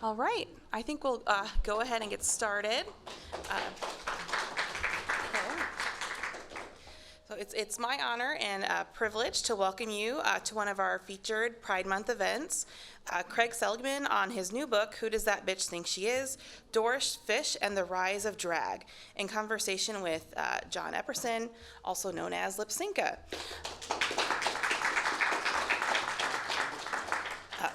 All right, I think we'll go ahead and get started. Uh, okay. So it's my honor and privilege to welcome you to one of our featured Pride Month events. Craig Seligman on his new book, Who Does That Bitch Think She Is? Doris Fish and the Rise of Drag, in conversation with John Epperson, also known as Lipsinka.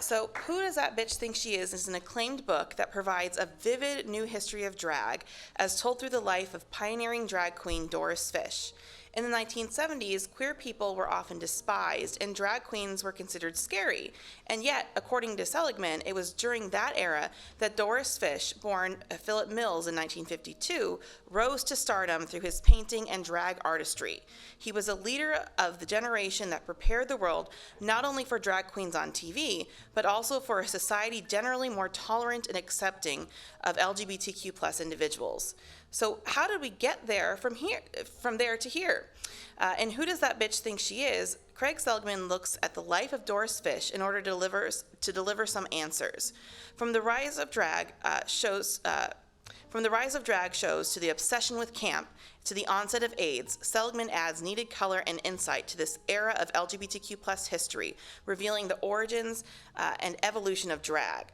So Who Does That Bitch Think She is an acclaimed book that provides a vivid new history of drag as told through the life of pioneering drag queen Doris Fish. In the 1970s, queer people were often despised and drag queens were considered scary. And yet, according to Seligman, it was during that era that Doris Fish, born Philip Mills in 1952, rose to stardom through his painting and drag artistry. He was a leader of the generation that prepared the world not only for drag queens on TV, but also for a society generally more tolerant and accepting of LGBTQ plus individuals. So how did we get there from there to here? And Who Does That Bitch Think She Is? Craig Seligman looks at the life of Doris Fish in order to deliver some answers. From the rise of drag shows to the obsession with camp to the onset of AIDS, Seligman adds needed color and insight to this era of LGBTQ plus history, revealing the origins and evolution of drag.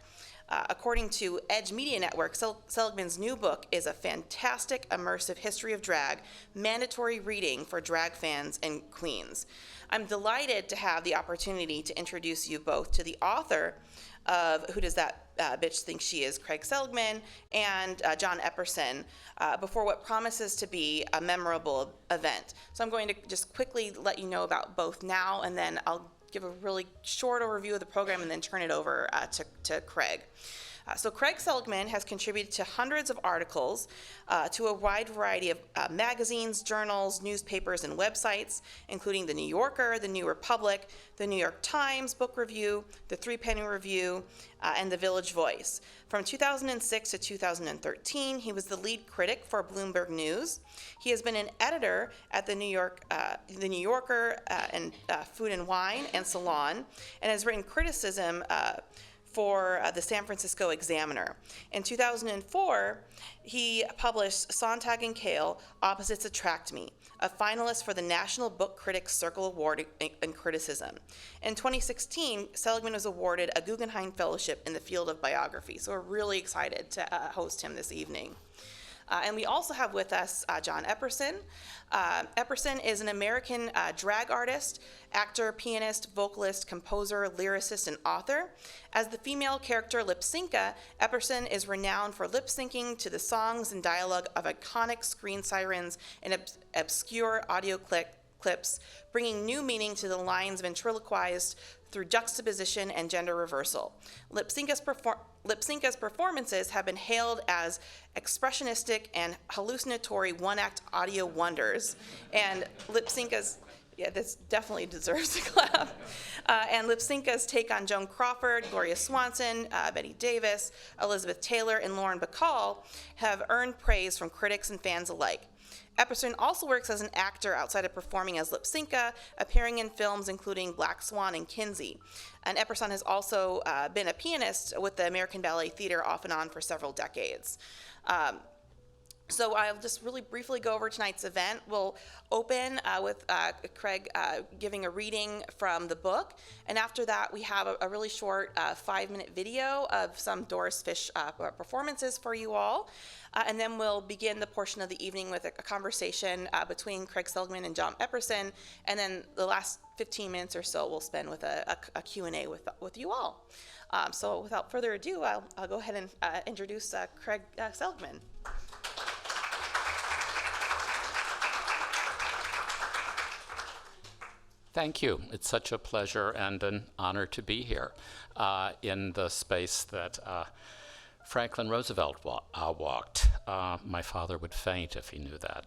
According to Edge Media Network, Seligman's new book is a fantastic, immersive history of drag, mandatory reading for drag fans and queens. I'm delighted to have the opportunity to introduce you both to the author of Who Does That Bitch Think She Is, Craig Seligman, and John Epperson, before what promises to be a memorable event. So I'm going to just quickly let you know about both now, and then I'll give a really short overview of the program and then turn it over to Craig. So Craig Seligman has contributed to hundreds of articles to a wide variety of magazines, journals, newspapers, and websites, including The New Yorker, The New Republic, The New York Times, Book Review, The Three Penny Review, and The Village Voice. From 2006 to 2013, he was the lead critic for Bloomberg News. He has been an editor at The New Yorker, and Food and Wine and Salon, and has written criticism for the San Francisco Examiner. In 2004, he published Sontag and Kale, Opposites Attract Me, a finalist for the National Book Critics Circle Award in Criticism. In 2016, Seligman was awarded a Guggenheim Fellowship in the field of biography, so we're really excited to host him this evening. And we also have with us John Epperson. Epperson is an American drag artist, actor, pianist, vocalist, composer, lyricist, and author. As the female character Lipsinka, Epperson is renowned for lip syncing to the songs and dialogue of iconic screen sirens and obscure audio clips, bringing new meaning to the lines ventriloquized through juxtaposition and gender reversal. Lipsinka's performances have been hailed as expressionistic and hallucinatory one-act audio wonders, and Lipsinka's this definitely deserves a clap. And Lipsinka's take on Joan Crawford, Gloria Swanson, Betty Davis, Elizabeth Taylor, and Lauren Bacall have earned praise from critics and fans alike. Epperson also works as an actor outside of performing as Lipsinka, appearing in films including Black Swan and Kinsey. And Epperson has also been a pianist with the American Ballet Theater off and on for several decades. So I'll just really briefly go over tonight's event. We'll open with Craig giving a reading from the book, and after that we have a really short 5-minute video of some Doris Fish performances for you all. And then we'll begin the portion of the evening with a conversation between Craig Seligman and John Epperson, and then the last 15 minutes or so we'll spend with a Q&A with you all. So without further ado, I'll go ahead and introduce Craig Seligman. Thank you. It's such a pleasure and an honor to be here in the space that Franklin Roosevelt walked. My father would faint if he knew that.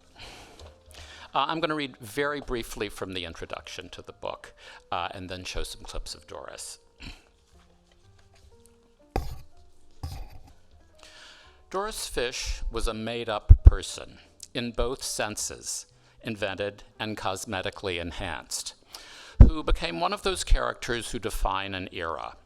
I'm going to read very briefly from the introduction to the book and then show some clips of Doris. Doris Fish was a made-up person in both senses, invented and cosmetically enhanced, who became one of those characters who define an era,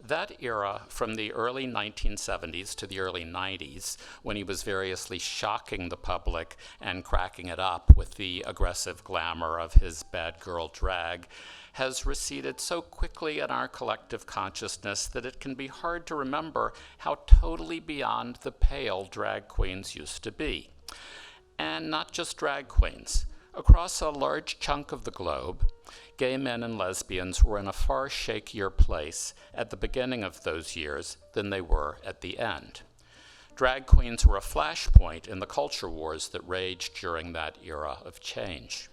That era, from the early 1970s to the early 90s, when he was variously shocking the public and cracking it up with the aggressive glamour of his bad girl drag, has receded so quickly in our collective consciousness that it can be hard to remember how totally beyond the pale drag queens used to be. And not just drag queens. Across a large chunk of the globe, gay men and lesbians were in a far shakier place at the beginning of those years than they were at the end. Drag queens were a flashpoint in the culture wars that raged during that era of change.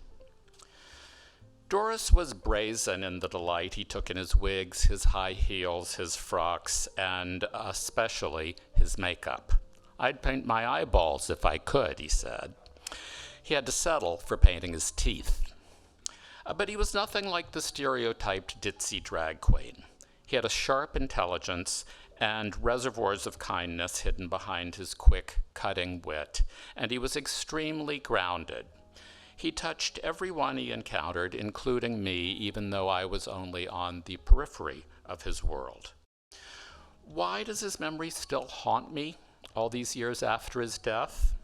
Doris was brazen in the delight he took in his wigs, his high heels, his frocks, and especially his makeup. "I'd paint my eyeballs if I could," he said. He had to settle for painting his teeth. But he was nothing like the stereotyped ditzy drag queen. He had a sharp intelligence and reservoirs of kindness hidden behind his quick, cutting wit, and he was extremely grounded. He touched everyone he encountered, including me, even though I was only on the periphery of his world. Why does his memory still haunt me all these years after his death?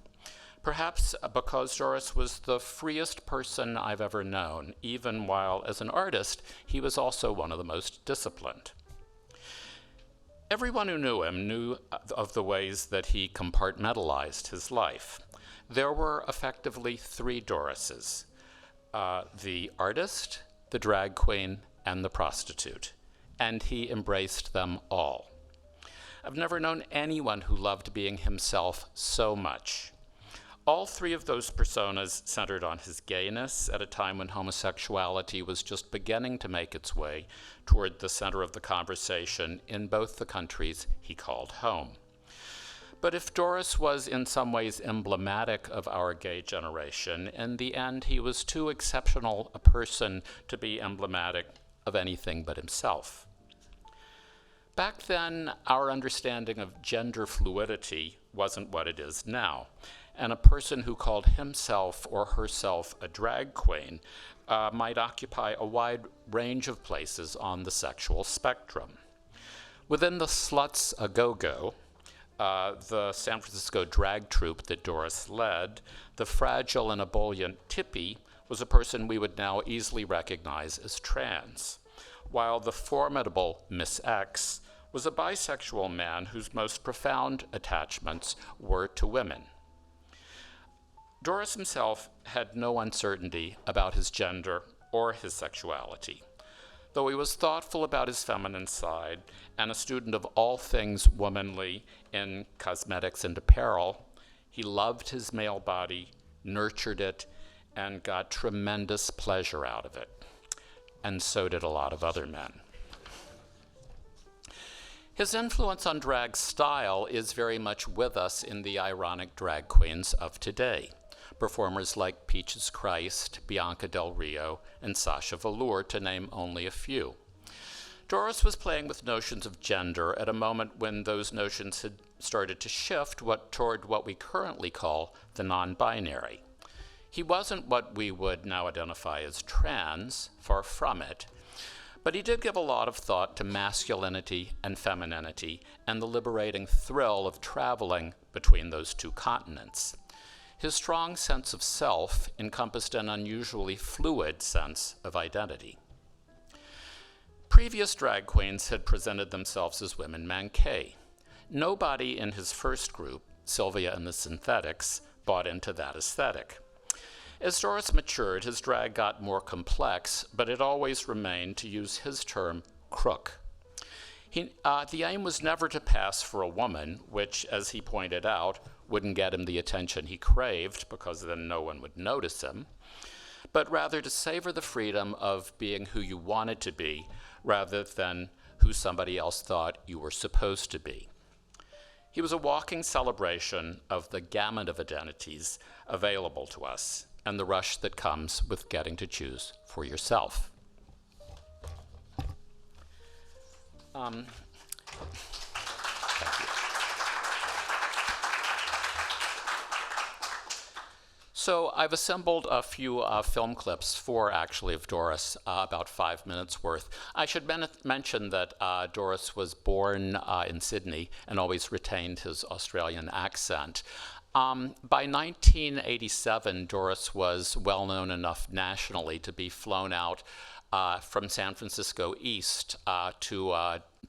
Perhaps because Doris was the freest person I've ever known, even while, as an artist, he was also one of the most disciplined. Everyone who knew him knew of the ways that he compartmentalized his life. There were effectively three Dorises: the artist, the drag queen, and the prostitute, and he embraced them all. I've never known anyone who loved being himself so much. All three of those personas centered on his gayness at a time when homosexuality was just beginning to make its way toward the center of the conversation in both the countries he called home. But if Doris was in some ways emblematic of our gay generation, in the end he was too exceptional a person to be emblematic of anything but himself. Back then, our understanding of gender fluidity wasn't what it is now, and a person who called himself or herself a drag queen might occupy a wide range of places on the sexual spectrum. Within the Sluts A Go-Go, the San Francisco drag troupe that Doris led, the fragile and ebullient Tippy was a person we would now easily recognize as trans, while the formidable Miss X was a bisexual man whose most profound attachments were to women. Doris himself had no uncertainty about his gender or his sexuality. Though he was thoughtful about his feminine side and a student of all things womanly in cosmetics and apparel, he loved his male body, nurtured it, and got tremendous pleasure out of it. And so did a lot of other men. His influence on drag style is very much with us in the ironic drag queens of today. Performers like Peaches Christ, Bianca Del Rio, and Sasha Velour, to name only a few. Doris was playing with notions of gender at a moment when those notions had started to shift toward what we currently call the non-binary. He wasn't what we would now identify as trans, far from it, but he did give a lot of thought to masculinity and femininity and the liberating thrill of traveling between those two continents. His strong sense of self encompassed an unusually fluid sense of identity. Previous drag queens had presented themselves as women manqué. Nobody in his first group, Sylvia and the Synthetics, bought into that aesthetic. As Doris matured, his drag got more complex, but it always remained, to use his term, crook. The aim was never to pass for a woman, which, as he pointed out, wouldn't get him the attention he craved, because then no one would notice him, but rather to savor the freedom of being who you wanted to be, rather than who somebody else thought you were supposed to be. He was a walking celebration of the gamut of identities available to us, and the rush that comes with getting to choose for yourself. Thank you. So I've assembled a few film clips, four actually, of Doris, about 5 minutes worth. I should mention that Doris was born in Sydney and always retained his Australian accent. By 1987, Doris was well known enough nationally to be flown out from San Francisco east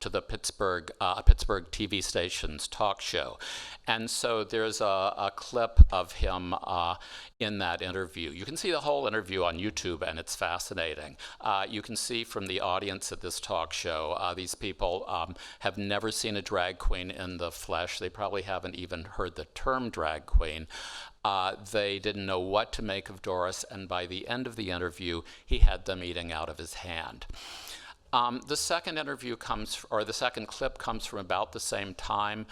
to the Pittsburgh TV station's talk show. And so there's a clip of him in that interview. You can see the whole interview on YouTube, and it's fascinating. You can see from the audience at this talk show, these people have never seen a drag queen in the flesh. They probably haven't even heard the term drag queen. They didn't know what to make of Doris, and by the end of the interview, he had them eating out of his hand. The second clip comes from about the same time.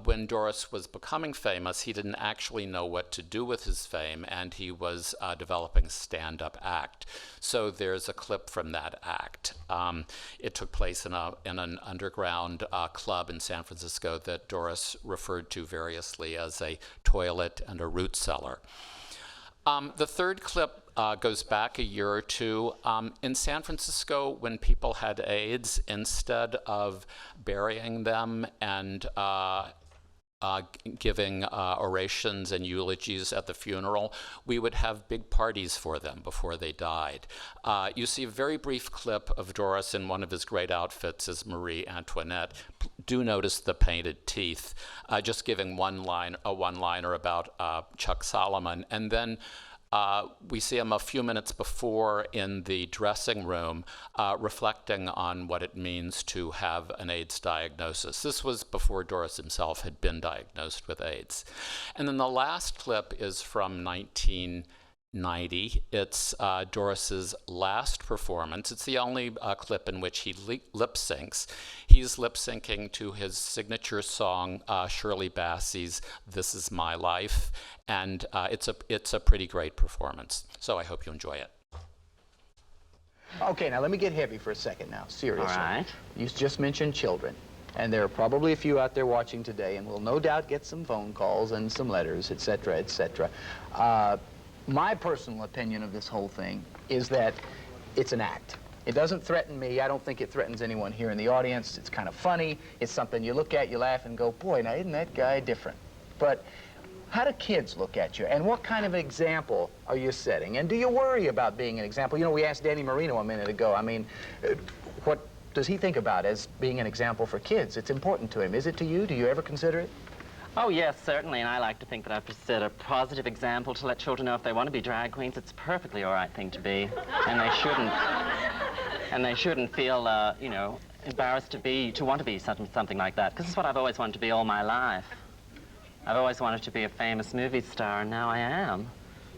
When Doris was becoming famous, he didn't actually know what to do with his fame, and he was developing a stand-up act. So there's a clip from that act. It took place in an underground club in San Francisco that Doris referred to variously as a toilet and a root cellar. The third clip goes back a year or two. In San Francisco, when people had AIDS, instead of burying them and giving orations and eulogies at the funeral, we would have big parties for them before they died. You see a very brief clip of Doris in one of his great outfits as Marie Antoinette. Do notice the painted teeth, just giving a one-liner about Chuck Solomon. And then we see him a few minutes before in the dressing room reflecting on what it means to have an AIDS diagnosis. This was before Doris himself had been diagnosed with AIDS. And then the last clip is from 1990. It's Doris's last performance. It's the only clip in which he lip syncs. He's lip syncing to his signature song, Shirley Bassey's "This Is My Life," and it's a pretty great performance. So I hope you enjoy it. Okay, now let me get heavy for a second now, seriously. All right. You just mentioned children, and there are probably a few out there watching today, and we'll no doubt get some phone calls and some letters, et cetera, et cetera. My personal opinion of this whole thing is that it's an act. It doesn't threaten me. I don't think it threatens anyone here in the audience. It's kind of funny. It's something you look at, you laugh, and go, boy, now isn't that guy different? But how do kids look at you? And what kind of example are you setting? And do you worry about being an example? You know, we asked Danny Marino a minute ago. I mean, what does he think about as being an example for kids? It's important to him. Is it to you? Do you ever consider it? Oh, yes, certainly, and I like to think that I've set a positive example to let children know if they want to be drag queens, it's a perfectly all right thing to be, and they shouldn't feel, you know, embarrassed to want to be something like that, because it's what I've always wanted to be all my life. I've always wanted to be a famous movie star, and now I am.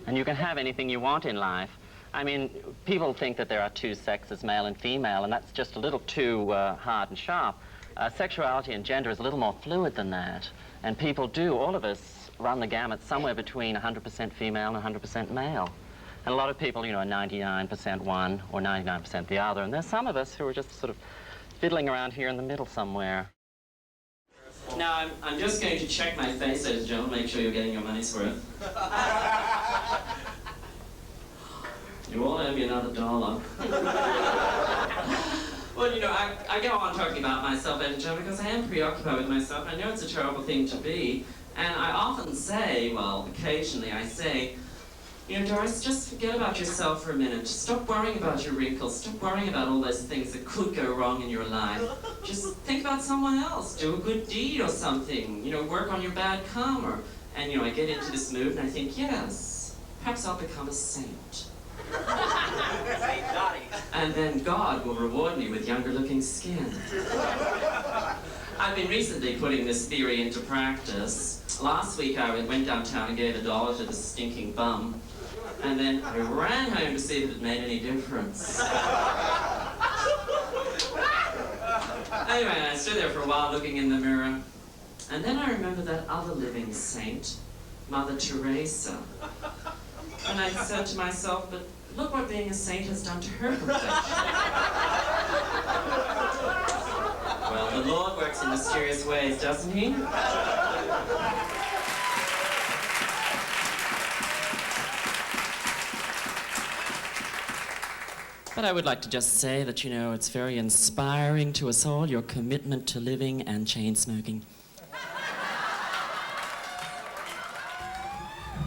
And you can have anything you want in life. I mean, people think that there are two sexes, male and female, and that's just a little too hard and sharp. Sexuality and gender is a little more fluid than that. And people do, all of us, run the gamut somewhere between 100% female and 100% male. And a lot of people, you know, are 99% one or 99% the other. And there's some of us who are just sort of fiddling around here in the middle somewhere. Now, I'm just going to check my face, ladies and gentlemen, make sure you're getting your money's worth. You all owe me another $1. Well, you know, I go on talking about myself, ladies and gentlemen, because I am preoccupied with myself. I know it's a terrible thing to be, and I often say, well, occasionally I say, you know, Doris, just forget about yourself for a minute. Stop worrying about your wrinkles. Stop worrying about all those things that could go wrong in your life. Just think about someone else. Do a good deed or something. You know, work on your bad karma. And, you know, I get into this mood and I think, yes, perhaps I'll become a saint. And then God will reward me with younger-looking skin. I've been recently putting this theory into practice. Last week I went downtown and gave $1 to the stinking bum. And then I ran home to see if it made any difference. Anyway, I stood there for a while looking in the mirror. And then I remembered that other living saint, Mother Teresa. And I said to myself, but look what being a saint has done to her complexion. Well, the Lord works in mysterious ways, doesn't he? But I would like to just say that, it's very inspiring to us all, your commitment to living and chain smoking.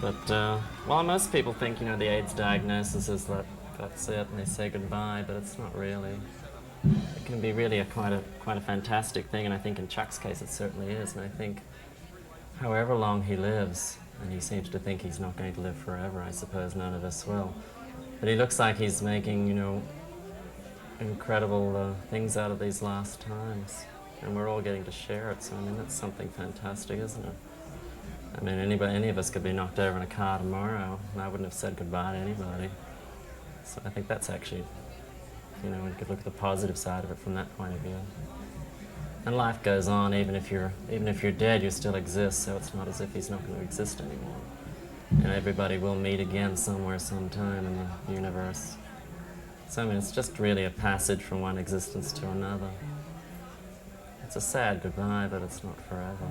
But, well, most people think, the AIDS diagnosis is that's it, and they say goodbye, but it's not really. It can be really quite a fantastic thing, and I think in Chuck's case it certainly is, and I think however long he lives, and he seems to think he's not going to live forever, I suppose none of us will, but he looks like he's making, incredible things out of these last times, and we're all getting to share it, so I mean, that's something fantastic, isn't it? I mean, any of us could be knocked over in a car tomorrow, and I wouldn't have said goodbye to anybody. So I think that's actually, we could look at the positive side of it from that point of view. And life goes on, even if you're dead, you still exist, so it's not as if he's not going to exist anymore. And everybody will meet again somewhere, sometime in the universe. So I mean, it's just really a passage from one existence to another. It's a sad goodbye, but it's not forever.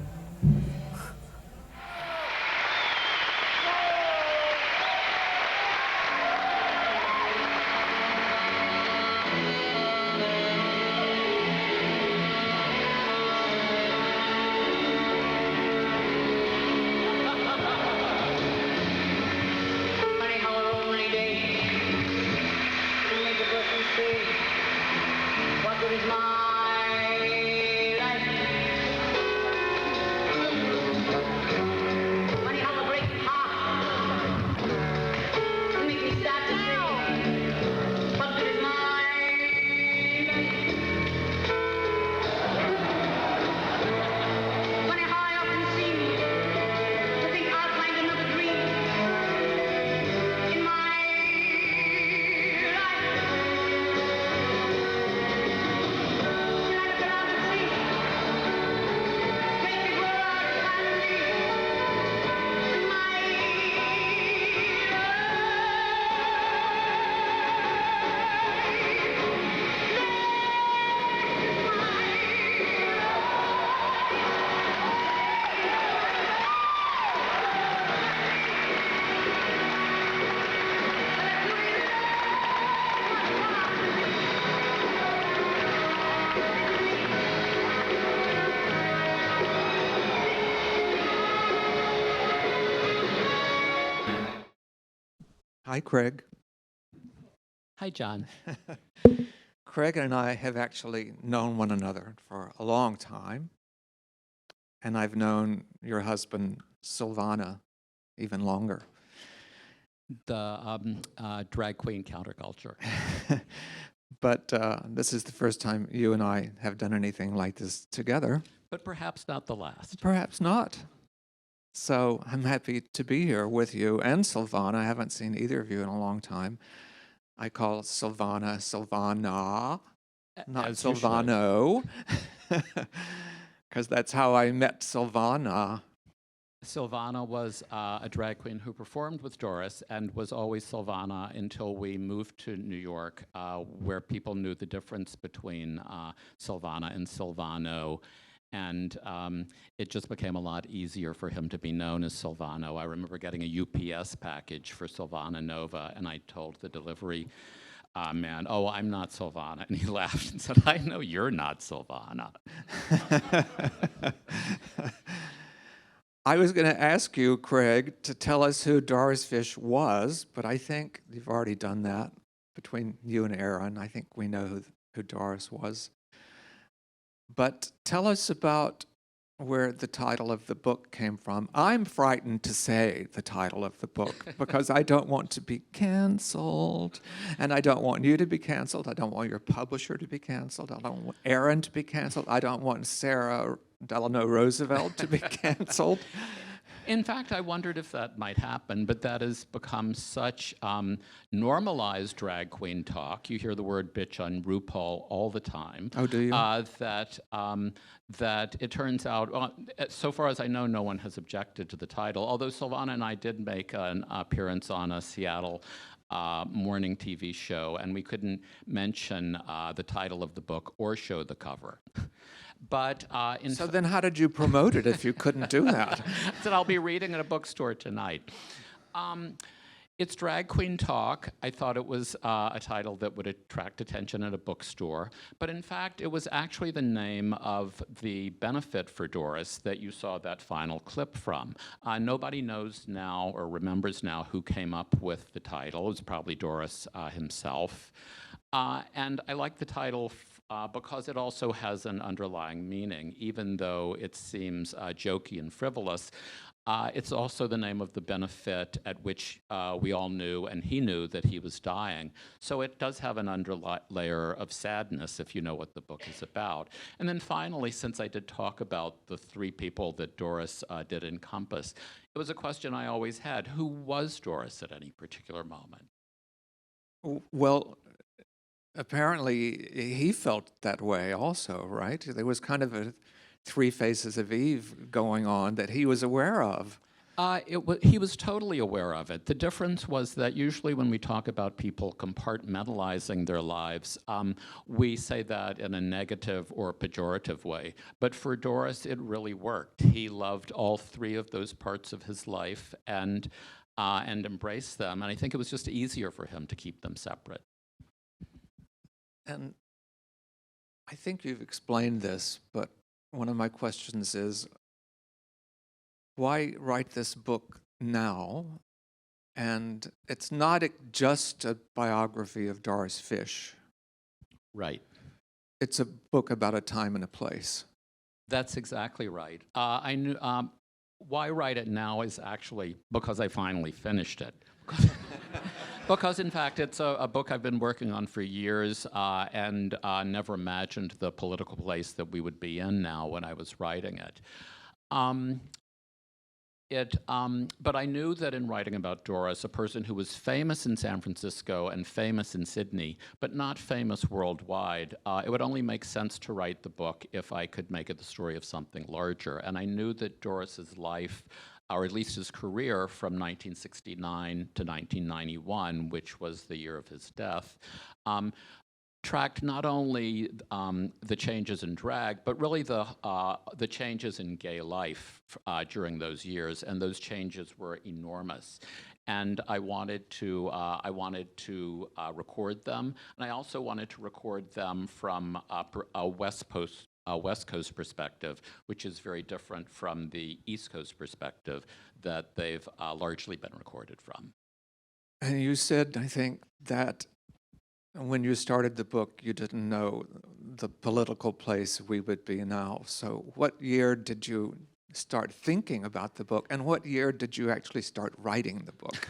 Hi, Craig. Hi, John. Craig and I have actually known one another for a long time, and I've known your husband, Silvana, even longer. The drag queen counterculture. But this is the first time you and I have done anything like this together. But perhaps not the last. Perhaps not. So I'm happy to be here with you and Silvana. I haven't seen either of you in a long time. I call Silvana Silvana, not As you should. Silvano, because that's how I met Silvana. Silvana was a drag queen who performed with Doris and was always Silvana until we moved to New York, where people knew the difference between Silvana and Silvano. And it just became a lot easier for him to be known as Silvano. I remember getting a UPS package for Silvana Nova, and I told the delivery man, "Oh, I'm not Silvana." And he laughed and said, "I know you're not Silvana." I was going to ask you, Craig, to tell us who Doris Fish was, but I think you've already done that between you and Aaron. I think we know who Doris was. But tell us about where the title of the book came from. I'm frightened to say the title of the book because I don't want to be canceled, and I don't want you to be canceled. I don't want your publisher to be canceled. I don't want Aaron to be canceled. I don't want Sarah Delano Roosevelt to be canceled. In fact, I wondered if that might happen, but that has become such normalized drag queen talk. You hear the word bitch on RuPaul all the time. Oh, do you? That it turns out, so far as I know, no one has objected to the title, although Silvana and I did make an appearance on a Seattle morning TV show, and we couldn't mention the title of the book or show the cover. But so then how did you promote it if you couldn't do that? I said, I'll be reading at a bookstore tonight. It's Drag Queen Talk. I thought it was a title that would attract attention at a bookstore, but in fact, it was actually the name of the benefit for Doris that you saw that final clip from. Nobody knows now or remembers now who came up with the title. It was probably Doris himself. And I like the title because it also has an underlying meaning, even though it seems jokey and frivolous. It's also the name of the benefit at which we all knew, and he knew, that he was dying. So it does have an underlayer of sadness, if you know what the book is about. And then finally, since I did talk about the three people that Doris did encompass, it was a question I always had. Who was Doris at any particular moment? Well, apparently he felt that way also, right? There was kind of a three faces of Eve going on that he was aware of. He was totally aware of it. The difference was that usually when we talk about people compartmentalizing their lives, we say that in a negative or pejorative way. But for Doris, it really worked. He loved all three of those parts of his life and embraced them. And I think it was just easier for him to keep them separate. And I think you've explained this, but one of my questions is, why write this book now? And it's not just a biography of Doris Fish. Right. It's a book about a time and a place. That's exactly right. I knew why write it now is actually because I finally finished it. Because, in fact, it's a book I've been working on for years and never imagined the political place that we would be in now when I was writing it. But I knew that in writing about Doris, a person who was famous in San Francisco and famous in Sydney, but not famous worldwide, it would only make sense to write the book if I could make it the story of something larger. And I knew that Doris's life, or at least his career from 1969 to 1991, which was the year of his death, tracked not only the changes in drag, but really the changes in gay life during those years, and those changes were enormous. And I wanted to record them, and I also wanted to record them from a West Coast perspective, which is very different from the East Coast perspective that they've largely been recorded from. And you said, I think, that when you started the book, you didn't know the political place we would be now. So what year did you start thinking about the book, and what year did you actually start writing the book?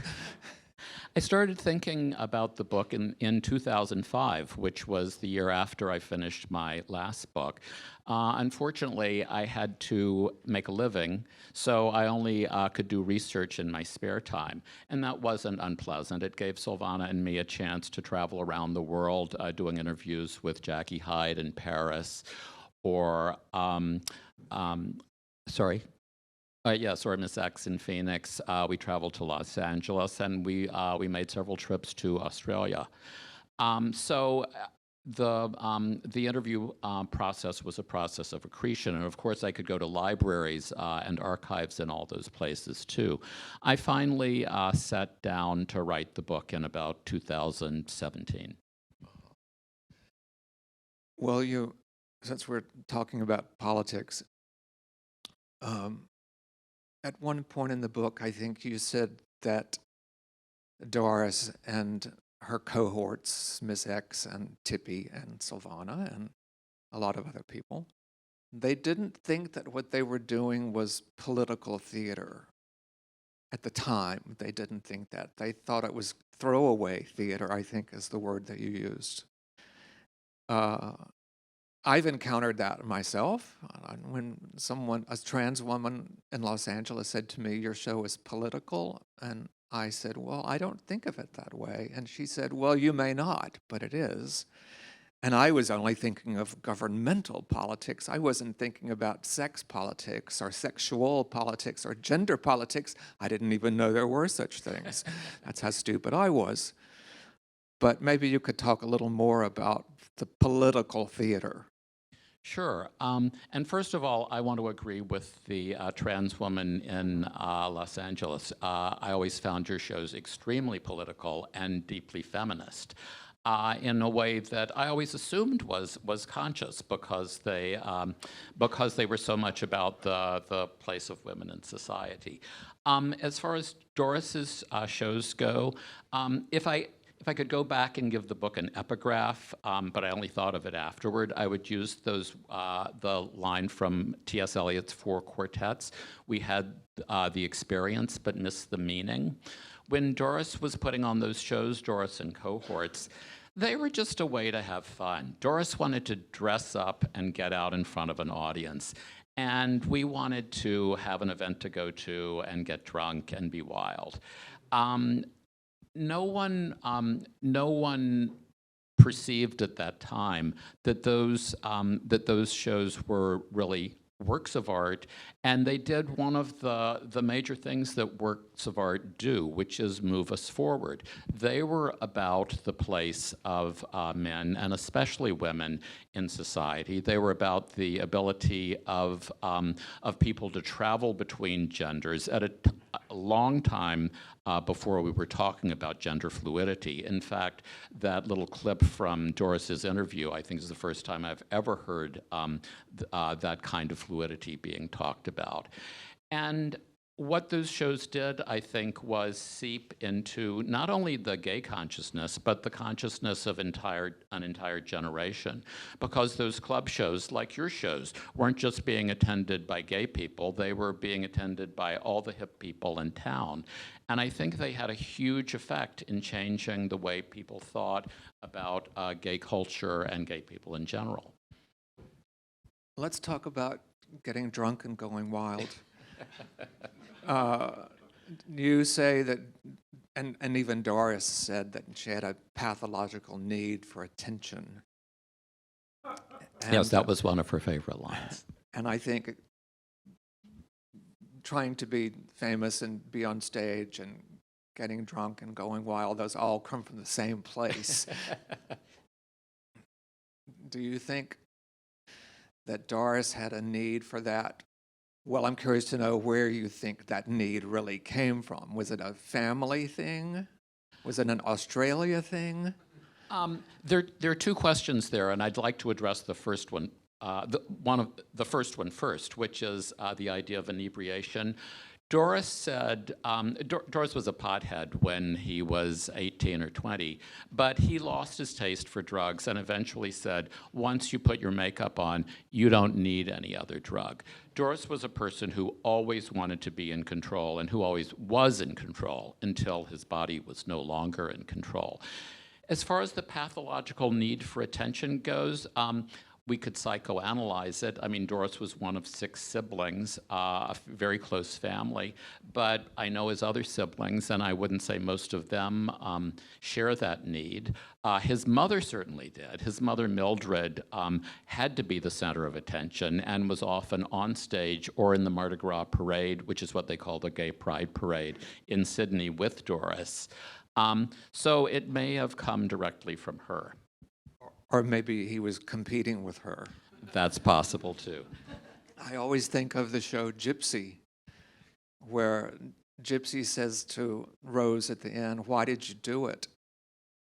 I started thinking about the book in 2005, which was the year after I finished my last book. Unfortunately, I had to make a living, so I only could do research in my spare time, and that wasn't unpleasant. It gave Silvana and me a chance to travel around the world doing interviews with Jackie Hyde in Paris, or, Miss X in Phoenix. We traveled to Los Angeles, and we made several trips to Australia. So the interview process was a process of accretion, and of course I could go to libraries and archives in all those places too. I finally sat down to write the book in about 2017. Well, since we're talking about politics, at one point in the book, I think you said that Doris and her cohorts, Miss X and Tippy and Silvana and a lot of other people, they didn't think that what they were doing was political theater. At the time, they didn't think that. They thought it was throwaway theater, I think is the word that you used. I've encountered that myself. When a trans woman in Los Angeles said to me, "Your show is political," and I said, "Well, I don't think of it that way." And she said, "Well, you may not, but it is." And I was only thinking of governmental politics. I wasn't thinking about sex politics or sexual politics or gender politics. I didn't even know there were such things. That's how stupid I was. But maybe you could talk a little more about the political theater. Sure. And first of all, I want to agree with the trans woman in Los Angeles. I always found your shows extremely political and deeply feminist. In a way that I always assumed was conscious because they were so much about the place of women in society. As far as Doris's shows go, if I could go back and give the book an epigraph, but I only thought of it afterward, I would use the line from T.S. Eliot's Four Quartets. We had the experience but missed the meaning. When Doris was putting on those shows, Doris and Cohorts, they were just a way to have fun. Doris wanted to dress up and get out in front of an audience. And we wanted to have an event to go to and get drunk and be wild. No one perceived at that time that those shows were really works of art, and they did one of the major things that works of art do, which is move us forward. They were about the place of men, and especially women, in society. They were about the ability of people to travel between genders at a long time before we were talking about gender fluidity. In fact, that little clip from Doris's interview, I think, is the first time I've ever heard that kind of fluidity being talked about. And what those shows did, I think, was seep into not only the gay consciousness, but the consciousness of an entire generation. Because those club shows, like your shows, weren't just being attended by gay people, they were being attended by all the hip people in town. And I think they had a huge effect in changing the way people thought about gay culture and gay people in general. Let's talk about getting drunk and going wild. You say that, and even Doris said that she had a pathological need for attention. Yes, that was one of her favorite lines. And I think trying to be famous and be on stage and getting drunk and going wild, those all come from the same place. Do you think that Doris had a need for that? Well, I'm curious to know where you think that need really came from. Was it a family thing? Was it an Australia thing? There are two questions there, and I'd like to address the first one. The first one first, which is the idea of inebriation. Doris said, Doris was a pothead when he was 18 or 20, but he lost his taste for drugs and eventually said, once you put your makeup on, you don't need any other drug. Doris was a person who always wanted to be in control and who always was in control until his body was no longer in control. As far as the pathological need for attention goes, we could psychoanalyze it. I mean, Doris was one of 6 siblings, a very close family, but I know his other siblings, and I wouldn't say most of them share that need. His mother certainly did. His mother, Mildred, had to be the center of attention and was often on stage or in the Mardi Gras parade, which is what they call the Gay Pride Parade, in Sydney with Doris. So it may have come directly from her. Or maybe he was competing with her. That's possible, too. I always think of the show Gypsy, where Gypsy says to Rose at the end, "Why did you do it?"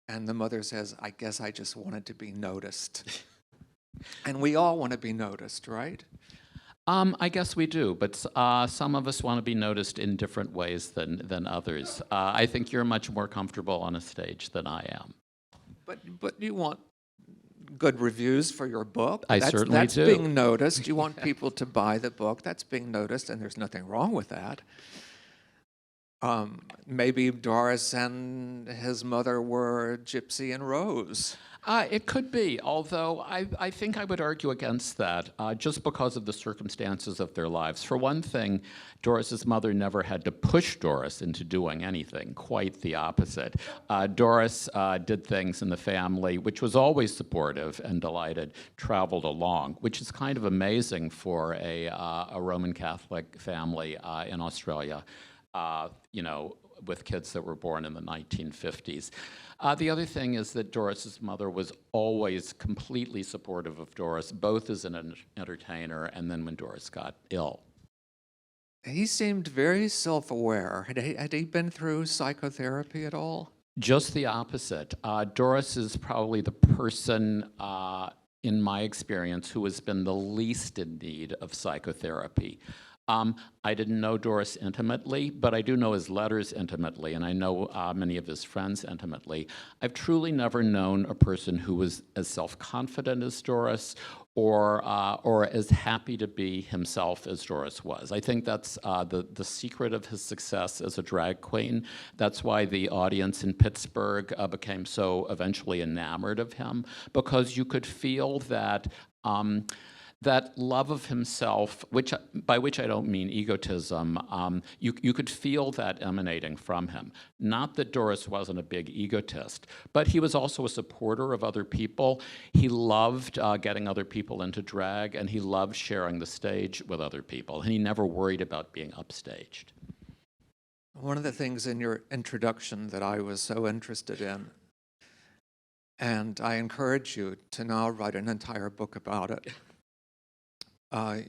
And the mother says, "I guess I just wanted to be noticed." And we all want to be noticed, right? I guess we do, but some of us want to be noticed in different ways than others. I think you're much more comfortable on a stage than I am. But you want good reviews for your book. I certainly that's do. Being noticed. You want people to buy the book. That's being noticed, and there's nothing wrong with that. Maybe Doris and his mother were Gypsy and Rose. It could be, although I think I would argue against that, just because of the circumstances of their lives. For one thing, Doris's mother never had to push Doris into doing anything, quite the opposite. Doris did things in the family, which was always supportive and delighted, traveled along, which is kind of amazing for a Roman Catholic family in Australia. you know, with kids that were born in the 1950s. The other thing is that Doris's mother was always completely supportive of Doris, both as an entertainer and then when Doris got ill. He seemed very self-aware. Had he been through psychotherapy at all? Just the opposite. Doris is probably the person, in my experience, who has been the least in need of psychotherapy. I didn't know Doris intimately, but I do know his letters intimately, and I know many of his friends intimately. I've truly never known a person who was as self-confident as Doris or as happy to be himself as Doris was. I think that's the secret of his success as a drag queen. That's why the audience in Pittsburgh became so eventually enamored of him, because you could feel that that love of himself, by which I don't mean egotism, you could feel that emanating from him. Not that Doris wasn't a big egotist, but he was also a supporter of other people. He loved getting other people into drag, and he loved sharing the stage with other people, and he never worried about being upstaged. One of the things in your introduction that I was so interested in, and I encourage you to now write an entire book about it.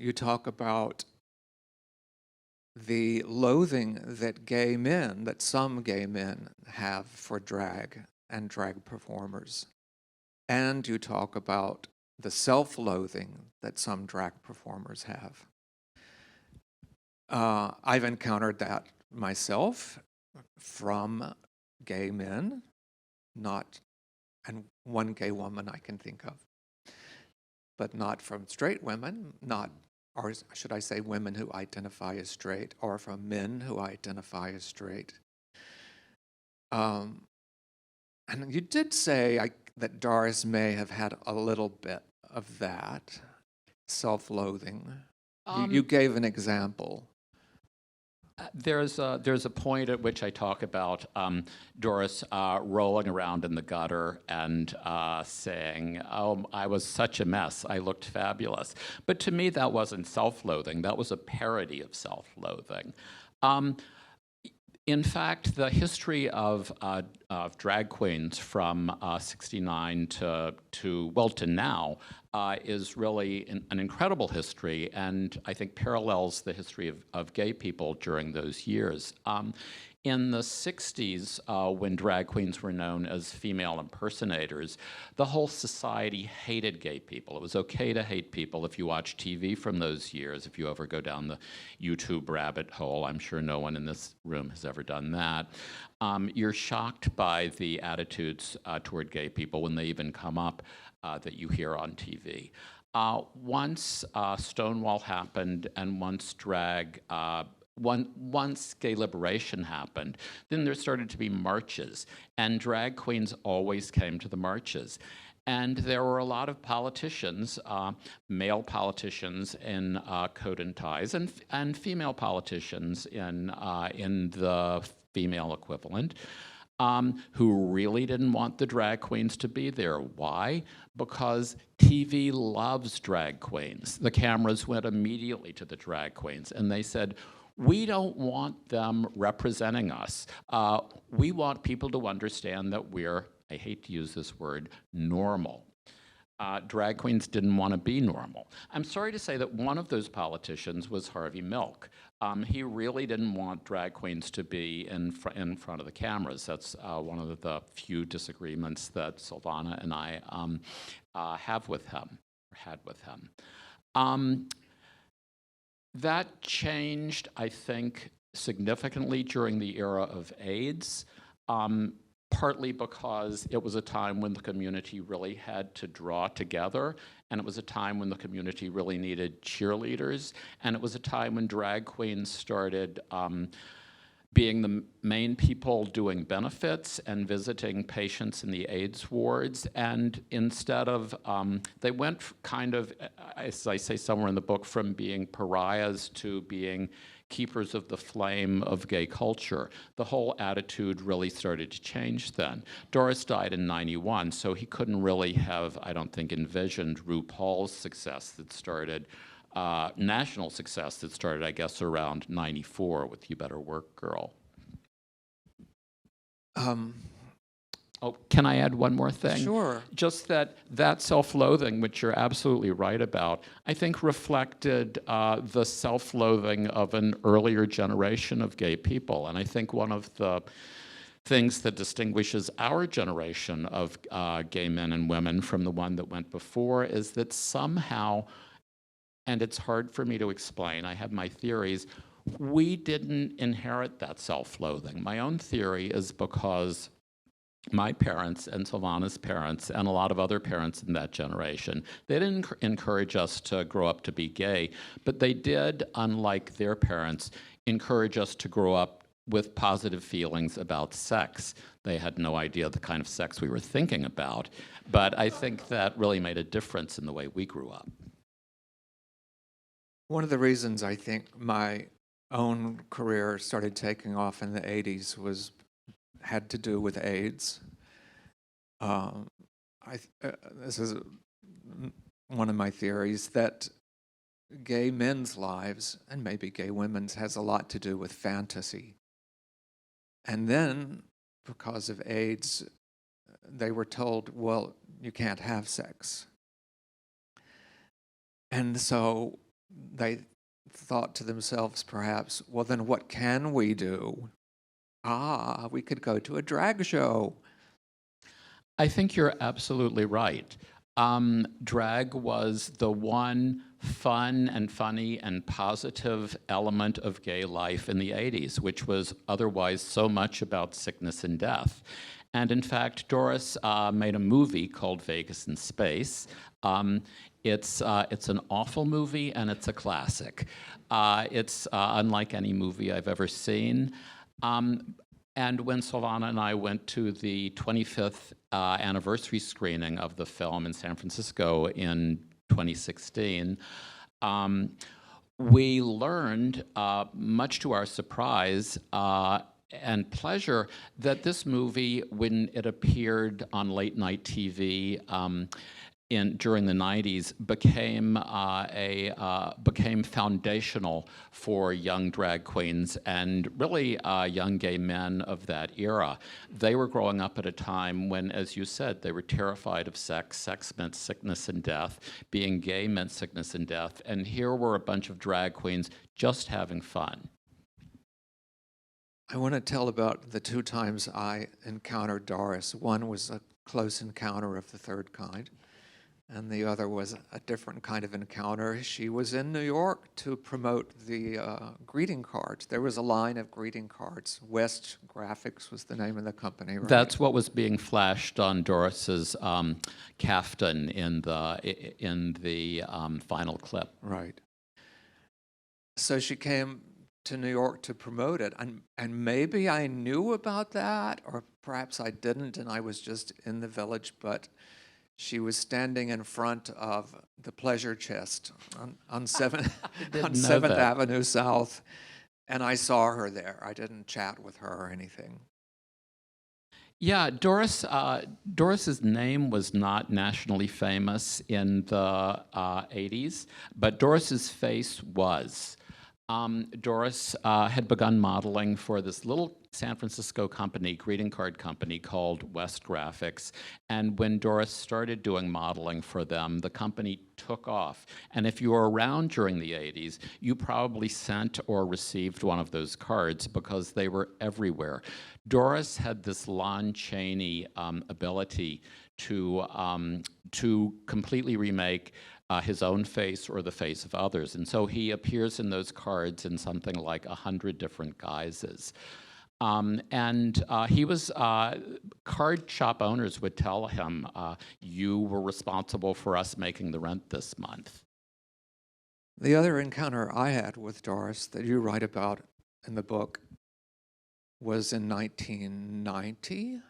You talk about the loathing that some gay men have for drag and drag performers. And you talk about the self-loathing that some drag performers have. I've encountered that myself from gay men, and one gay woman I can think of, but not from straight women, or should I say women who identify as straight, or from men who identify as straight. And you did say that Doris may have had a little bit of that self-loathing. You gave an example. There's a point at which I talk about Doris rolling around in the gutter and saying, "Oh, I was such a mess. I looked fabulous." But to me, that wasn't self-loathing. That was a parody of self-loathing. In fact, the history of drag queens from '69 to now is really an incredible history, and I think parallels the history of gay people during those years. In the 60s, when drag queens were known as female impersonators, the whole society hated gay people. It was okay to hate people. If you watch TV from those years, if you ever go down the YouTube rabbit hole, I'm sure no one in this room has ever done that, you're shocked by the attitudes toward gay people when they even come up that you hear on TV. Once Stonewall happened and once once gay liberation happened, then there started to be marches, and drag queens always came to the marches. And there were a lot of politicians, male politicians in coat and ties, and female politicians in the female equivalent, who really didn't want the drag queens to be there. Why? Because TV loves drag queens. The cameras went immediately to the drag queens, and they said, "We don't want them representing us. We want people to understand that we're," I hate to use this word, "normal." Drag queens didn't want to be normal. I'm sorry to say that one of those politicians was Harvey Milk. He really didn't want drag queens to be in front of the cameras. That's one of the few disagreements that Silvana and I had with him. That changed, I think, significantly during the era of AIDS, partly because it was a time when the community really had to draw together, and it was a time when the community really needed cheerleaders, and it was a time when drag queens started being the main people doing benefits and visiting patients in the AIDS wards. And instead of, they went kind of, as I say somewhere in the book, from being pariahs to being keepers of the flame of gay culture. The whole attitude really started to change then. Doris died in '91, so he couldn't really have, I don't think, envisioned RuPaul's success that started national success that started, I guess, around '94 with You Better Work, Girl. Oh, can I add one more thing? Sure. Just that self-loathing, which you're absolutely right about, I think reflected the self-loathing of an earlier generation of gay people. And I think one of the things that distinguishes our generation of gay men and women from the one that went before is that somehow, and it's hard for me to explain, I have my theories, we didn't inherit that self-loathing. My own theory is because my parents and Silvana's parents and a lot of other parents in that generation, they didn't encourage us to grow up to be gay, but they did, unlike their parents, encourage us to grow up with positive feelings about sex. They had no idea the kind of sex we were thinking about, but I think that really made a difference in the way we grew up. One of the reasons I think my own career started taking off in the 80s had to do with AIDS. This is one of my theories, that gay men's lives, and maybe gay women's, has a lot to do with fantasy. And then, because of AIDS, they were told, well, you can't have sex. And so they thought to themselves, perhaps, well, then what can we do? We could go to a drag show. I think you're absolutely right. Drag was the one fun and funny and positive element of gay life in the 80s, which was otherwise so much about sickness and death. And in fact, Doris made a movie called Vegas in Space. It's an awful movie, and it's a classic. It's unlike any movie I've ever seen. And when Silvana and I went to the 25th anniversary screening of the film in San Francisco in 2016, we learned, much to our surprise and pleasure, that this movie, when it appeared on late night TV during the 90s, became foundational for young drag queens and really young gay men of that era. They were growing up at a time when, as you said, they were terrified of sex. Sex meant sickness and death. Being gay meant sickness and death. And here were a bunch of drag queens just having fun. I want to tell about the two times I encountered Doris. One was a close encounter of the third kind, and the other was a different kind of encounter. She was in New York to promote the greeting cards. There was a line of greeting cards. West Graphics was the name of the company, right? That's what was being flashed on Doris's caftan in the final clip. Right. So she came to New York to promote it, and maybe I knew about that, or perhaps I didn't, and I was just in the Village, but she was standing in front of the Pleasure Chest on 7th Avenue South, and I saw her there. I didn't chat with her or anything. Yeah, Doris's name was not nationally famous in the 80s, but Doris's face was. Doris had begun modeling for this little San Francisco company, greeting card company called West Graphics. And when Doris started doing modeling for them, the company took off. And if you were around during the 80s, you probably sent or received one of those cards because they were everywhere. Doris had this Lon Chaney ability to completely remake his own face or the face of others. And so he appears in those cards in something like 100 different guises. He was, card shop owners would tell him, you were responsible for us making the rent this month. The other encounter I had with Doris that you write about in the book was in 1990,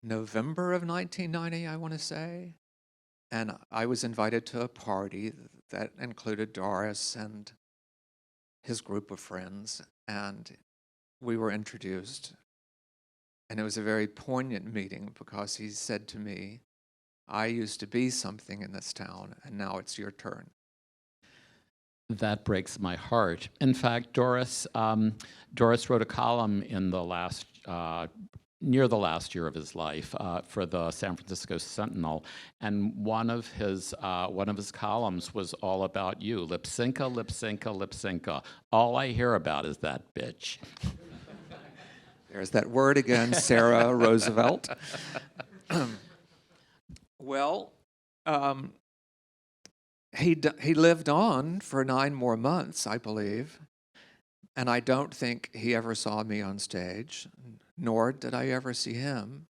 November of 1990, I want to say. And I was invited to a party that included Doris and his group of friends, and we were introduced. And it was a very poignant meeting because he said to me, I used to be something in this town, and now it's your turn. That breaks my heart. In fact, Doris wrote a column in the near the last year of his life for the San Francisco Sentinel, and one of his columns was all about you. Lipsinka, Lipsinka, Lipsinka. All I hear about is that bitch. There's that word again, Sarah Roosevelt. Well, he lived on for 9 more months, I believe, and I don't think he ever saw me on stage, nor did I ever see him.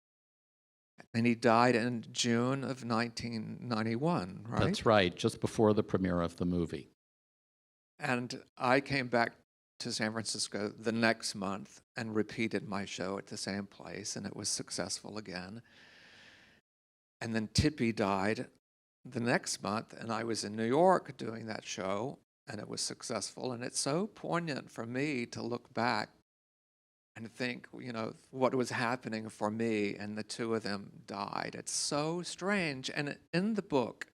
And he died in June of 1991, right? That's right, just before the premiere of the movie. And I came back to San Francisco the next month and repeated my show at the same place, and it was successful again. And then Tippy died the next month, and I was in New York doing that show, and it was successful. And it's so poignant for me to look back and think, you know, what was happening for me, and the two of them died. It's so strange. And in the book,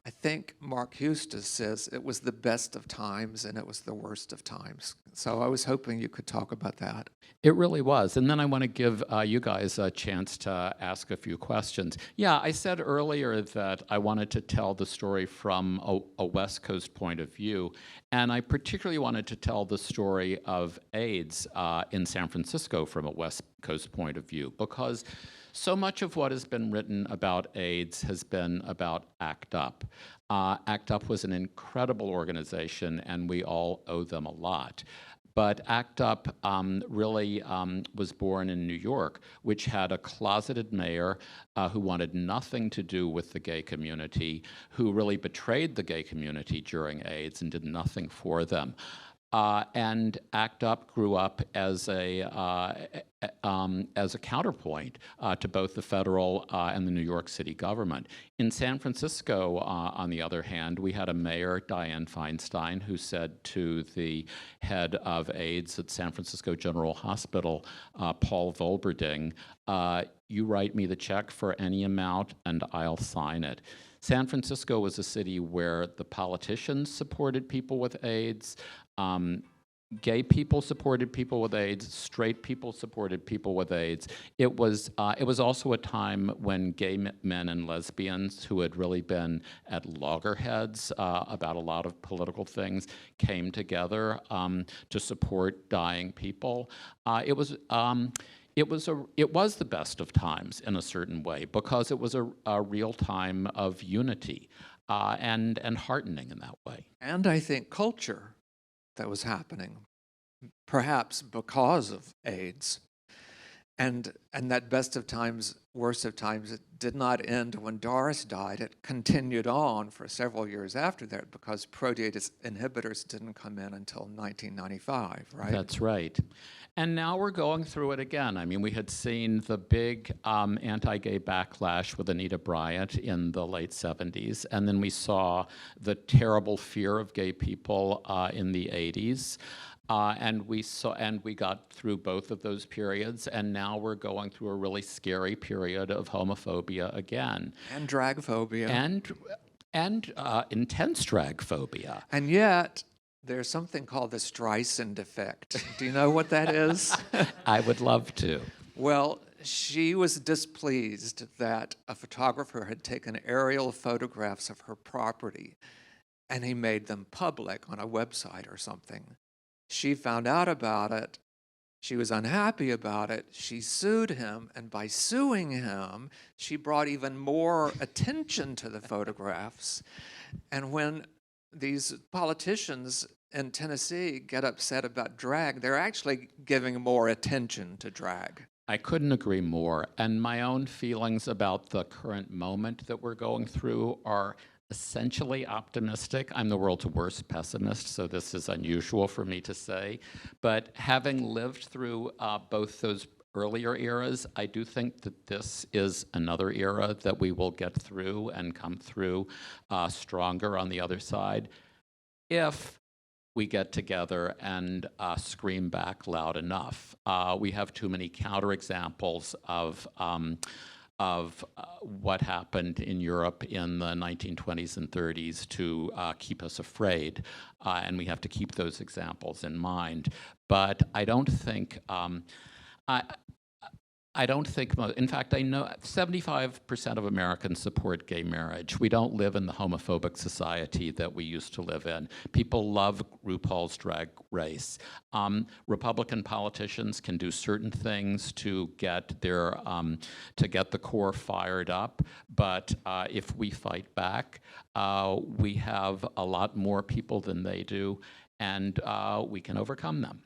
I think Mark Eustace says it was the best of times and it was the worst of times. So I was hoping you could talk about that. It really was. And then I want to give you guys a chance to ask a few questions. Yeah, I said earlier that I wanted to tell the story from a West Coast point of view. And I particularly wanted to tell the story of AIDS in San Francisco from a West Coast point of view, because so much of what has been written about AIDS has been about ACT UP. ACT UP was an incredible organization, and we all owe them a lot. But ACT UP really was born in New York, which had a closeted mayor who wanted nothing to do with the gay community, who really betrayed the gay community during AIDS and did nothing for them. And ACT UP grew up as a counterpoint to both the federal and the New York City government. In San Francisco, on the other hand, we had a mayor, Dianne Feinstein, who said to the head of AIDS at San Francisco General Hospital, Paul Volberding, you write me the check for any amount and I'll sign it. San Francisco was a city where the politicians supported people with AIDS, gay people supported people with AIDS, straight people supported people with AIDS. It was also a time when gay men and lesbians who had really been at loggerheads about a lot of political things came together to support dying people. It was the best of times in a certain way, because it was a real time of unity and heartening in that way. And I think culture that was happening, perhaps because of AIDS. And that best of times, worst of times, it did not end when Doris died. It continued on for several years after that, because protease inhibitors didn't come in until 1995, right? That's right. And now we're going through it again. I mean, we had seen the big anti-gay backlash with Anita Bryant in the late 70s, and then we saw the terrible fear of gay people in the 80s. And we got through both of those periods, and now we're going through a really scary period of homophobia again. And dragphobia. And intense dragphobia. And yet, there's something called the Streisand effect. Do you know what that is? I would love to. Well, she was displeased that a photographer had taken aerial photographs of her property, and he made them public on a website or something. She found out about it. She was unhappy about it. She sued him, and by suing him, she brought even more attention to the photographs. And when these politicians in Tennessee get upset about drag, they're actually giving more attention to drag. I couldn't agree more. And my own feelings about the current moment that we're going through are essentially optimistic. I'm the world's worst pessimist, so this is unusual for me to say. But having lived through both those earlier eras, I do think that this is another era that we will get through and come through stronger on the other side, if we get together and scream back loud enough. We have too many counterexamples of what happened in Europe in the 1920s and 30s to keep us afraid, and we have to keep those examples in mind. But I don't think I don't think, in fact, I know 75% of Americans support gay marriage. We don't live in the homophobic society that we used to live in. People love RuPaul's Drag Race. Republican politicians can do certain things to get the core fired up, but if we fight back, we have a lot more people than they do, and we can overcome them.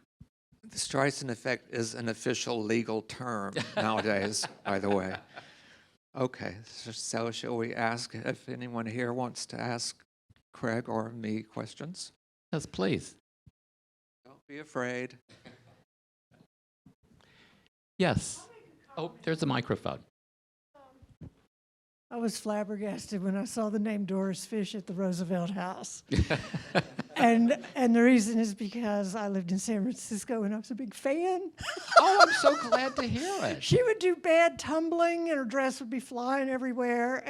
The Streisand effect is an official legal term nowadays, by the way. Okay, so shall we ask if anyone here wants to ask Craig or me questions? Yes, please. Don't be afraid. Yes. Oh, there's a microphone. I was flabbergasted when I saw the name Doris Fish at the Roosevelt House. And the reason is because I lived in San Francisco and I was a big fan. Oh, I'm so glad to hear it. She would do bad tumbling and her dress would be flying everywhere.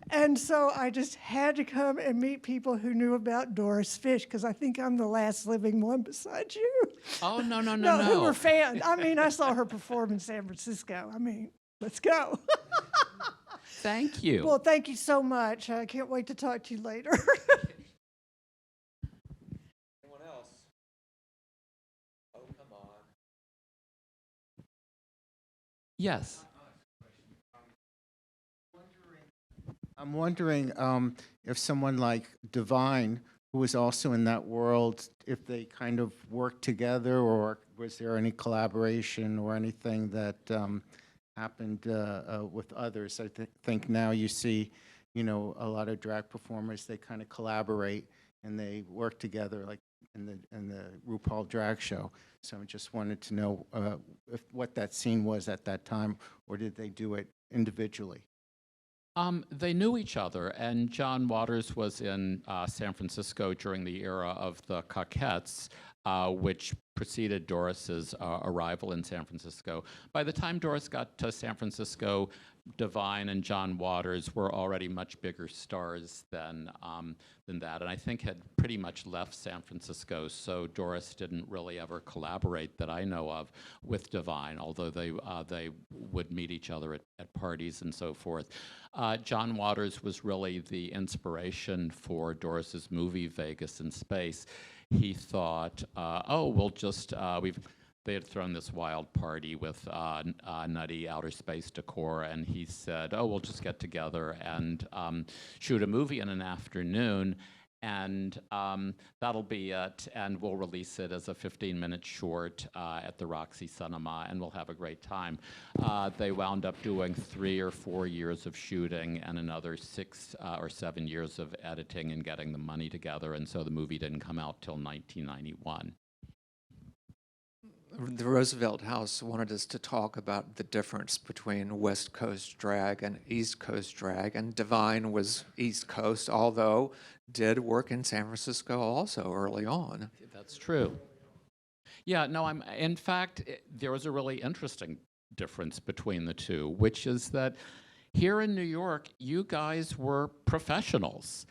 And so I just had to come and meet people who knew about Doris Fish because I think I'm the last living one besides you. Oh, no. Who were fans. I mean, I saw her perform in San Francisco. I mean, let's go. Thank you. Well, thank you so much. I can't wait to talk to you later. Anyone else? Oh, come on. Yes. I'm wondering if someone like Divine, who was also in that world, if they kind of worked together, or was there any collaboration or anything that happened with others? I think now you see, a lot of drag performers, they kind of collaborate and they work together, like in the RuPaul drag show. So I just wanted to know what that scene was at that time, or did they do it individually? They knew each other, and John Waters was in San Francisco during the era of the Coquettes, which preceded Doris's arrival in San Francisco. By the time Doris got to San Francisco, Divine and John Waters were already much bigger stars than that, and I think had pretty much left San Francisco, so Doris didn't really ever collaborate that I know of with Divine, although they would meet each other at parties and so forth. John Waters was really the inspiration for Doris's movie Vegas in Space. He thought, they had thrown this wild party with nutty outer space decor, and he said, we'll just get together and shoot a movie in an afternoon, and that'll be it, and we'll release it as a 15-minute short at the Roxy Cinema, and we'll have a great time. They wound up doing 3 or 4 years of shooting and another 6 or 7 years of editing and getting the money together, and so the movie didn't come out till 1991. The Roosevelt House wanted us to talk about the difference between West Coast drag and East Coast drag, and Divine was East Coast, although did work in San Francisco also early on. That's true. Yeah, no, in fact, there was a really interesting difference between the two, which is that here in New York, you guys were professionals.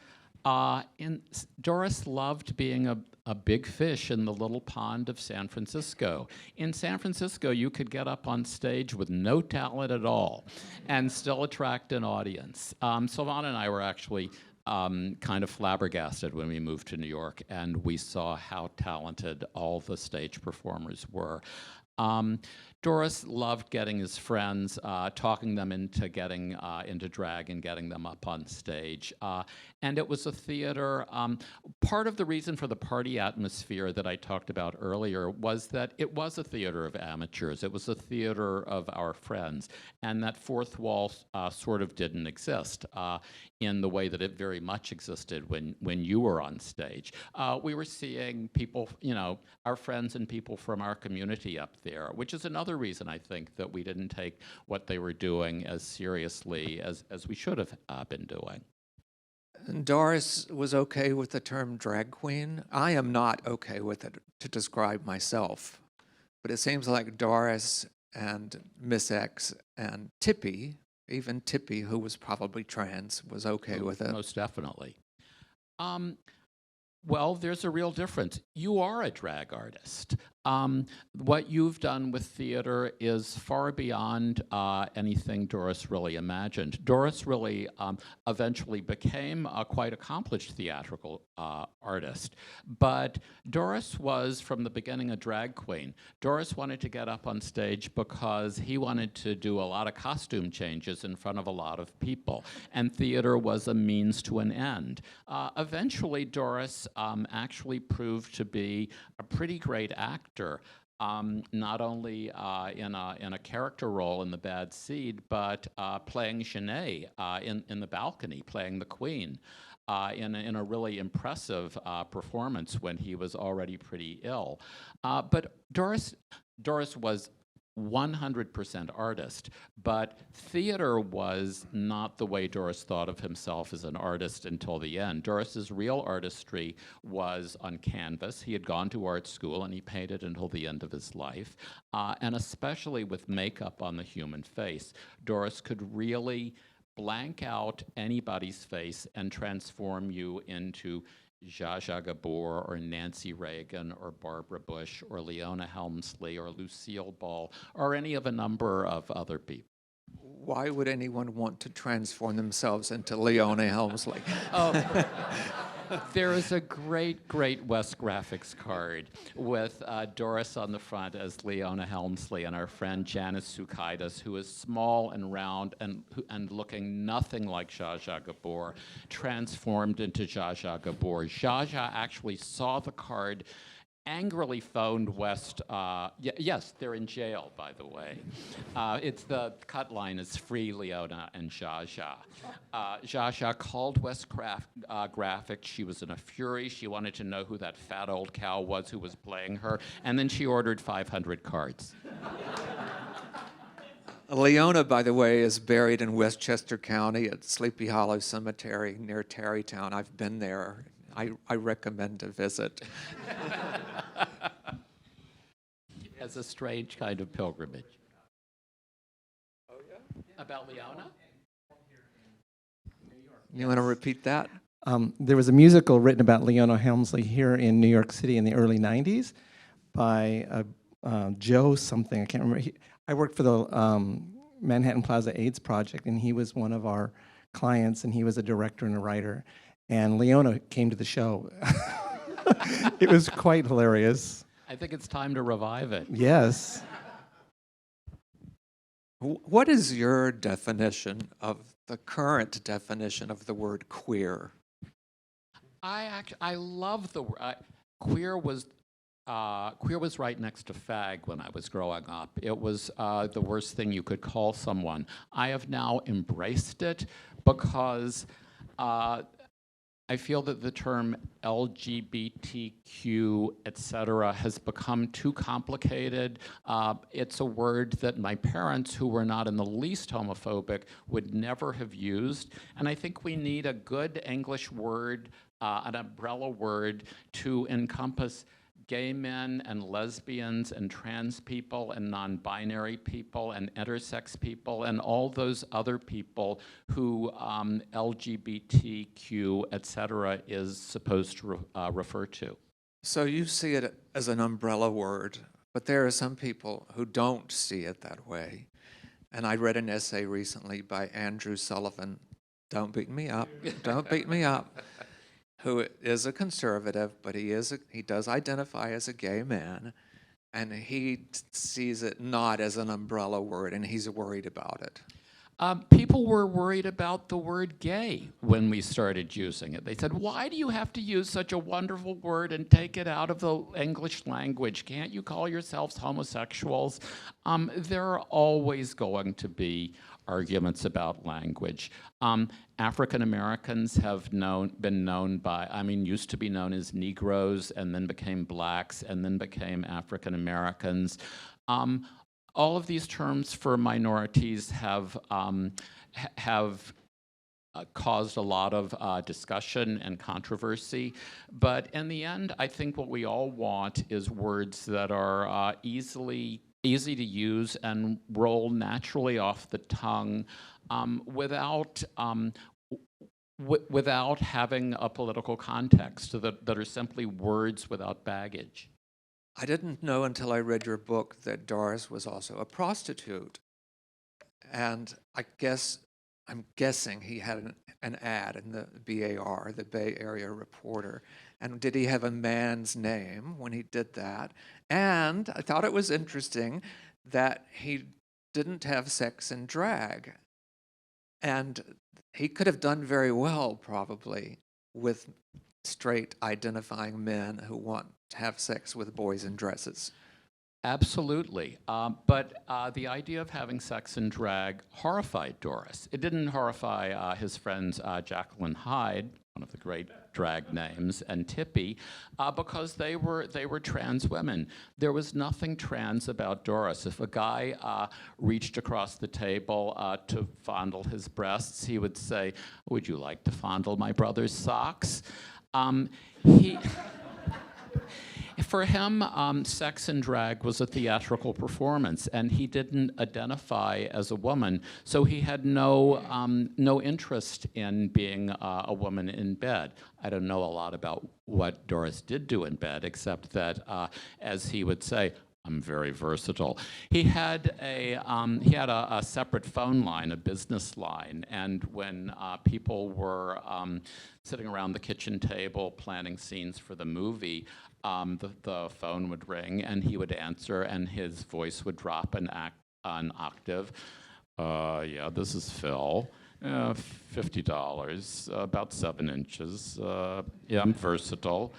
Doris loved being a big fish in the little pond of San Francisco. In San Francisco, you could get up on stage with no talent at all and still attract an audience. Silvana and I were actually kind of flabbergasted when we moved to New York, and we saw how talented all the stage performers were. Doris loved getting his friends, talking them into getting into drag and getting them up on stage. And it was a theater. Part of the reason for the party atmosphere that I talked about earlier was that it was a theater of amateurs. It was a theater of our friends. And that fourth wall sort of didn't exist in the way that it very much existed when you were on stage. We were seeing people, our friends and people from our community up there, which is another reason I think that we didn't take what they were doing as seriously as we should have been doing. And Doris was okay with the term drag queen. I am not okay with it to describe myself, but it seems like Doris and Miss X and Tippy even Tippy, who was probably trans, was okay with it. Most definitely. Well, there's a real difference. You are a drag artist. What you've done with theater is far beyond anything Doris really imagined. Doris really eventually became a quite accomplished theatrical artist, but Doris was, from the beginning, a drag queen. Doris wanted to get up on stage because he wanted to do a lot of costume changes in front of a lot of people, and theater was a means to an end. Eventually, Doris actually proved to be a pretty great actor. Not only in a character role in The Bad Seed, but playing Genet in The Balcony, playing the Queen, in a really impressive performance when he was already pretty ill. But Doris was 100% artist, but theater was not the way Doris thought of himself as an artist until the end. Doris's real artistry was on canvas. He had gone to art school and he painted until the end of his life, and especially with makeup on the human face, Doris could really blank out anybody's face and transform you into Zsa Zsa Gabor or Nancy Reagan or Barbara Bush or Leona Helmsley or Lucille Ball or any of a number of other people. Why would anyone want to transform themselves into Leona Helmsley? There is a great West Graphics card with Doris on the front as Leona Helmsley and our friend Janice Sukaitis, who is small and round and looking nothing like Zsa Zsa Gabor, transformed into Zsa Zsa Gabor. Zsa Zsa actually saw the card, angrily phoned West. Yes, they're in jail, by the way. It's the cut line is free Leona and Zsa Zsa. Zsa Zsa called West Graphics. She was in a fury. She wanted to know who that fat old cow was who was playing her, and then she ordered 500 cards. Leona, by the way, is buried in Westchester County at Sleepy Hollow Cemetery near Tarrytown. I've been there. I recommend a visit. As a strange kind of pilgrimage. Oh, yeah? About Leona? You want to repeat that? There was a musical written about Leona Helmsley here in New York City in the early 90s by Joe something, I can't remember. I worked for the Manhattan Plaza AIDS Project, and he was one of our clients, and he was a director and a writer. And Leona came to the show. It was quite hilarious. I think it's time to revive it. Yes. What is your definition of the current definition of the word queer? I love the word. Queer was right next to fag when I was growing up. It was the worst thing you could call someone. I have now embraced it because I feel that the term LGBTQ, etc., has become too complicated. It's a word that my parents, who were not in the least homophobic, would never have used. And I think we need a good English word, an umbrella word, to encompass gay men and lesbians and trans people and non-binary people and intersex people and all those other people who LGBTQ, etc., is supposed to refer to. So you see it as an umbrella word, but there are some people who don't see it that way. And I read an essay recently by Andrew Sullivan, don't beat me up, don't beat me up, who is a conservative, but he does identify as a gay man, and he sees it not as an umbrella word, and he's worried about it. People were worried about the word gay when we started using it. They said, why do you have to use such a wonderful word and take it out of the English language? Can't you call yourselves homosexuals? There are always going to be arguments about language. African Americans have been known by, used to be known as Negroes and then became blacks and then became African Americans. All of these terms for minorities have caused a lot of discussion and controversy. But in the end, I think what we all want is words that are easily easy to use and roll naturally off the tongue without without having a political context, that are simply words without baggage. I didn't know until I read your book that Doris was also a prostitute. And I'm guessing he had an ad in the BAR, the Bay Area Reporter. And did he have a man's name when he did that? And I thought it was interesting that he didn't have sex and drag. And he could have done very well, probably, with straight identifying men who want to have sex with boys in dresses. Absolutely. But the idea of having sex and drag horrified Doris. It didn't horrify his friends Jacqueline Hyde, one of the great drag names, and Tippy, because they were trans women. There was nothing trans about Doris. If a guy reached across the table to fondle his breasts, he would say, "Would you like to fondle my brother's socks?" For him, sex and drag was a theatrical performance, and he didn't identify as a woman, so he had no interest in being a woman in bed. I don't know a lot about what Doris did do in bed, except that, as he would say, "I'm very versatile." He had a separate phone line, a business line, and when people were sitting around the kitchen table planning scenes for the movie, the phone would ring and he would answer, and his voice would drop an octave. "Yeah, this is Phil. $50, about 7 inches. Yeah, I'm versatile."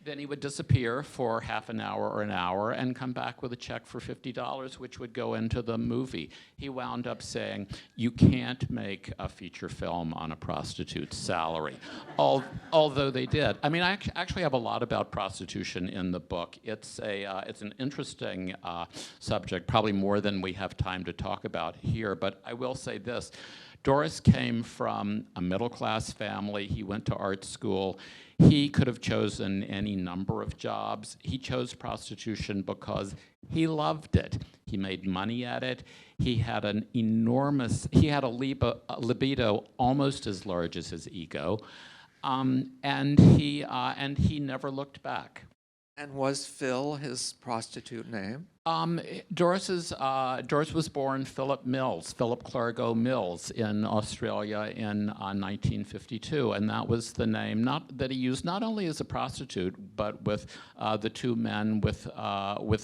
Then he would disappear for half an hour or an hour and come back with a check for $50, which would go into the movie. He wound up saying, "You can't make a feature film on a prostitute's salary," although they did. I mean, I actually have a lot about prostitution in the book. It's an interesting subject, probably more than we have time to talk about here, but I will say this. Doris came from a middle-class family. He went to art school. He could have chosen any number of jobs. He chose prostitution because he loved it. He made money at it. He had a libido almost as large as his ego, and he never looked back. And was Phil his prostitute name? Doris was born Philip Clergo Mills in Australia in 1952, and that was the name that he used not only as a prostitute, but with the two men with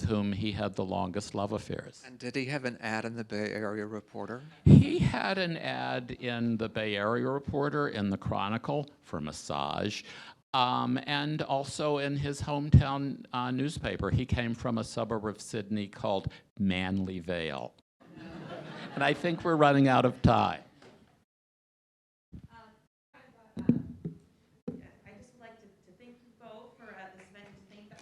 whom he had the longest love affairs. And did he have an ad in the Bay Area Reporter? He had an ad in the Bay Area Reporter, in the Chronicle, for massage. And also in his hometown newspaper. He came from a suburb of Sydney called Manly Vale. And I think we're running out of time. I just would like to thank you both for this event, and to thank the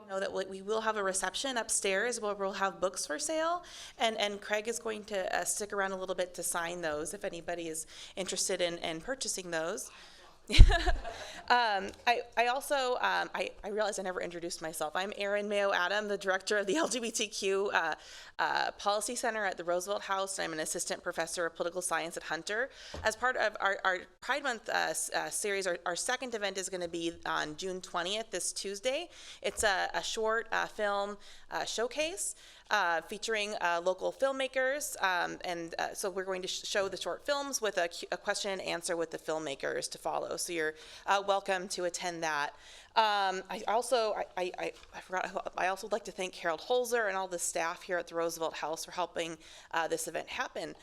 know that we will have a reception upstairs where we'll have books for sale, and Craig is going to stick around a little bit to sign those if anybody is interested in purchasing those. I also realized I never introduced myself. I'm Erin Mayo Adam, the director of the LGBTQ Policy Center at the Roosevelt House. I'm an assistant professor of political science at Hunter. As part of our Pride Month series, our second event is going to be on June 20th, this Tuesday. It's a short film showcase. Featuring local filmmakers, and so we're going to show the short films with a question and answer with the filmmakers to follow. So you're welcome to attend that. I also would like to thank Harold Holzer and all the staff here at the Roosevelt House for helping this event happen.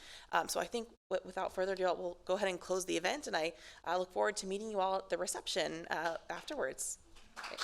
So I think without further ado, we'll go ahead and close the event, and I look forward to meeting you all at the reception afterwards. Okay.